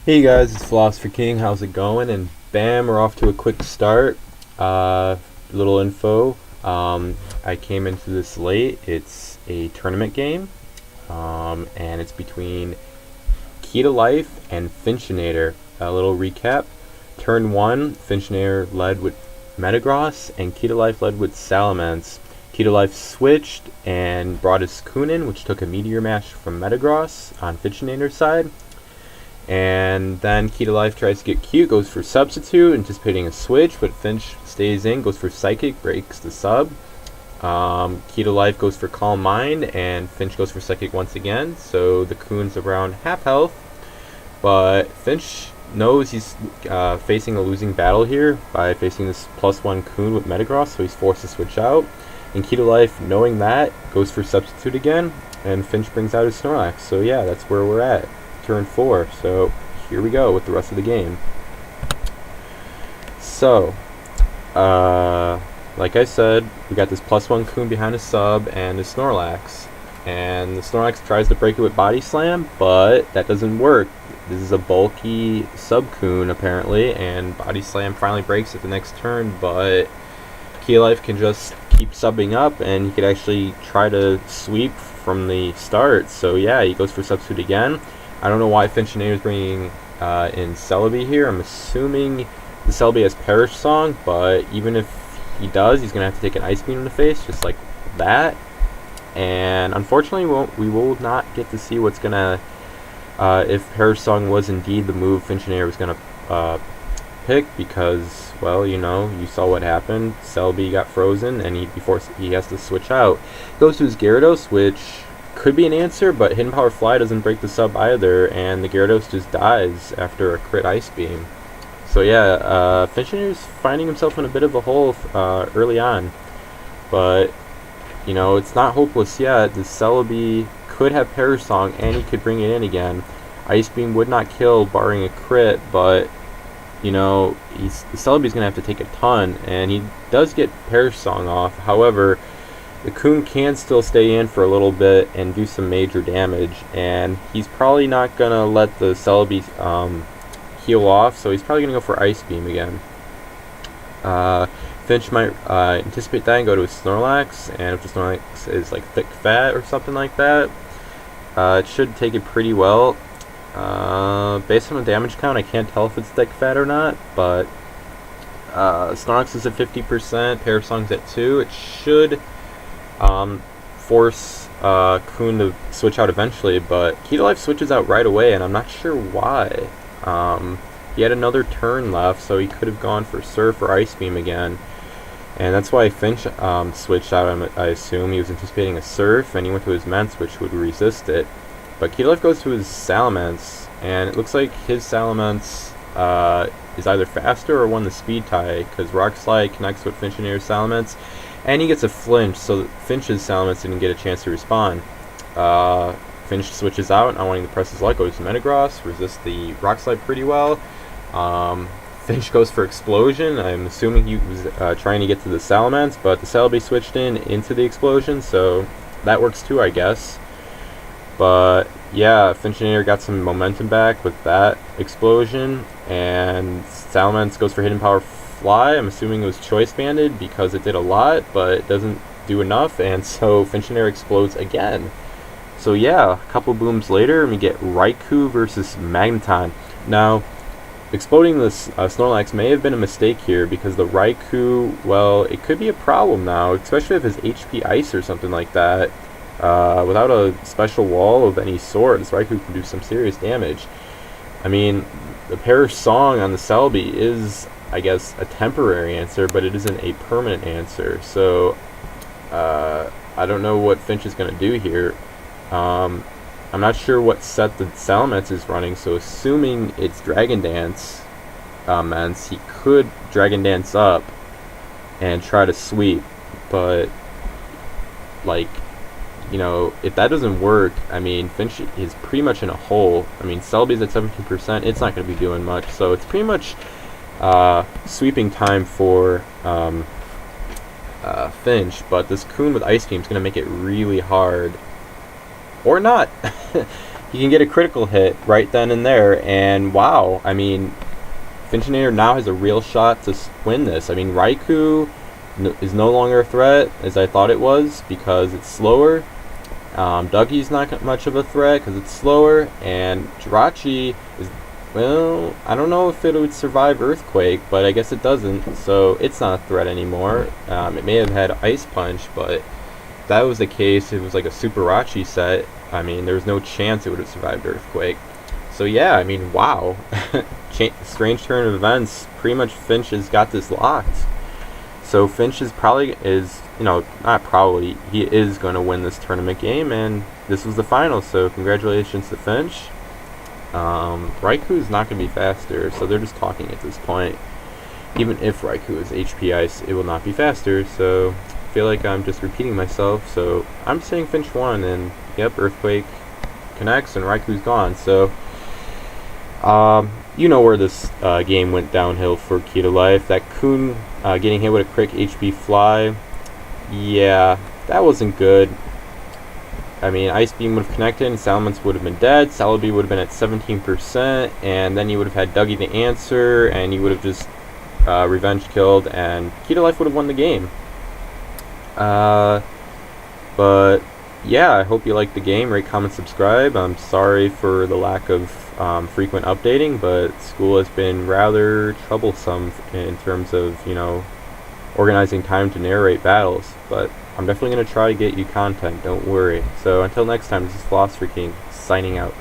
Hey guys, it's Philosopher King. How's it going? And bam, we're off to a quick start. Little info. I came into this late. It's a tournament game, and it's between Key to Life and Finchinator. A little recap. Turn 1, Finchinator led with Metagross, and Key to Life led with Salamence. Key to Life switched and brought his Coon in, which took a Meteor Mash from Metagross on Finchinator's side. And then Key to Life tries to get cute, goes for Substitute, anticipating a switch, but Finch stays in, goes for Psychic, breaks the sub. Key to Life goes for Calm Mind, and Finch goes for Psychic once again, so the Coon's around half health. But Finch knows he's facing a losing battle here by facing this +1 Coon with Metagross, so he's forced to switch out. And Key to Life, knowing that, goes for Substitute again, and Finch brings out his Snorlax. So yeah, that's where we're at. Turn 4, so here we go with the rest of the game. So, like I said, we got this +1 Coon behind his sub and his Snorlax. And the Snorlax tries to break it with Body Slam, but that doesn't work. This is a bulky sub Coon apparently, and Body Slam finally breaks it the next turn, but Key Life can just keep subbing up, and he could actually try to sweep from the start. So yeah, he goes for Substitute again. I don't know why Finchinator is bringing in Celebi here. I'm assuming the Celebi has Perish Song, but even if he does, he's going to have to take an Ice Beam in the face, just like that. And unfortunately, we will not get to see what's going to, if Perish Song was indeed the move Finchinator was going to pick, because, well, you know, you saw what happened. Celebi got frozen, and before he has to switch out. Goes to his Gyarados, which could be an answer, but Hidden Power Fly doesn't break the sub either, and the Gyarados just dies after a crit Ice Beam. So yeah, Finchinator's finding himself in a bit of a hole early on, but you know, it's not hopeless yet. The Celebi could have Perish Song, and he could bring it in again. Ice Beam would not kill, barring a crit, but you know, the Celebi's gonna have to take a ton, and he does get Perish Song off. However, the Coon can still stay in for a little bit and do some major damage, and he's probably not going to let the Celebi heal off, so he's probably going to go for Ice Beam again. Finch might anticipate that and go to his Snorlax, and if the Snorlax is like thick fat or something like that, it should take it pretty well. Based on the damage count, I can't tell if it's thick fat or not, but Snorlax is at 50%, Perish Song's at 2. It should force Coon to switch out eventually, but Key to Life switches out right away, and I'm not sure why. He had another turn left, so he could have gone for Surf or Ice Beam again, and that's why Finch switched out. I assume he was anticipating a Surf, and he went to his Mence, which would resist it. But Key to Life goes to his Salamence, and it looks like his Salamence is either faster or won the speed tie, because Rock Slide connects with Finchinator's Salamence, and he gets a flinch, so Finch's Salamence didn't get a chance to respond. Finch switches out, not wanting to press his luck, goes to Metagross, resists the Rock Slide pretty well. Finch goes for Explosion. I'm assuming he was trying to get to the Salamence, but the Celebi switched into the Explosion, so that works too, I guess. But yeah, Finchinator got some momentum back with that Explosion, and Salamence goes for Hidden Power Fly. I'm assuming it was Choice Banded because it did a lot, but it doesn't do enough, and so Finchinator explodes again. So yeah, a couple booms later, we get Raikou versus Magneton. Now, exploding this Snorlax may have been a mistake here, because the Raikou, well, it could be a problem now, especially if his HP Ice or something like that. Without a special wall of any sort, this Raikou can do some serious damage. I mean, the Perish Song on the Celebi is, I guess, a temporary answer, but it isn't a permanent answer. So, I don't know what Finch is going to do here. I'm not sure what set the Salamence is running, so assuming it's Dragon Dance Mence, he could Dragon Dance up and try to sweep, but, like, you know, if that doesn't work, I mean, Finch is pretty much in a hole. I mean, Celebi's at 17%, it's not going to be doing much, so it's pretty much sweeping time for Finch, but this Coon with Ice Beam is going to make it really hard. Or not. he can get a critical hit right then and there, and wow, I mean, Finchinator now has a real shot to win this. I mean, Raikou is no longer a threat, as I thought it was, because it's slower. Dougie's not much of a threat, because it's slower, and Jirachi is, well, I don't know if it would survive Earthquake, but I guess it doesn't, so it's not a threat anymore. It may have had Ice Punch, but if that was the case, it was like a Super Rachi set. I mean, there was no chance it would have survived Earthquake. So yeah, I mean, wow. Strange turn of events. Pretty much Finch has got this locked. So Finch is not probably, he is going to win this tournament game, and this was the final, so congratulations to Finch. Raikou's not going to be faster, so they're just talking at this point. Even if Raikou is HP Ice, it will not be faster, so I feel like I'm just repeating myself, so I'm saying Finch won, and yep, Earthquake connects, and Raikou's gone, so you know where this game went downhill for Key to Life. That Kun getting hit with a quick HP Fly, yeah, that wasn't good. I mean, Ice Beam would have connected, and Salamence would have been dead. Celebi would have been at 17%, and then you would have had Dougie to answer, and you would have just revenge killed, and Key to Life would have won the game. But yeah, I hope you liked the game. Rate, comment, subscribe. I'm sorry for the lack of frequent updating, but school has been rather troublesome in terms of, organizing time to narrate battles. But I'm definitely going to try to get you content, don't worry. So until next time, this is Philosopher King, signing out.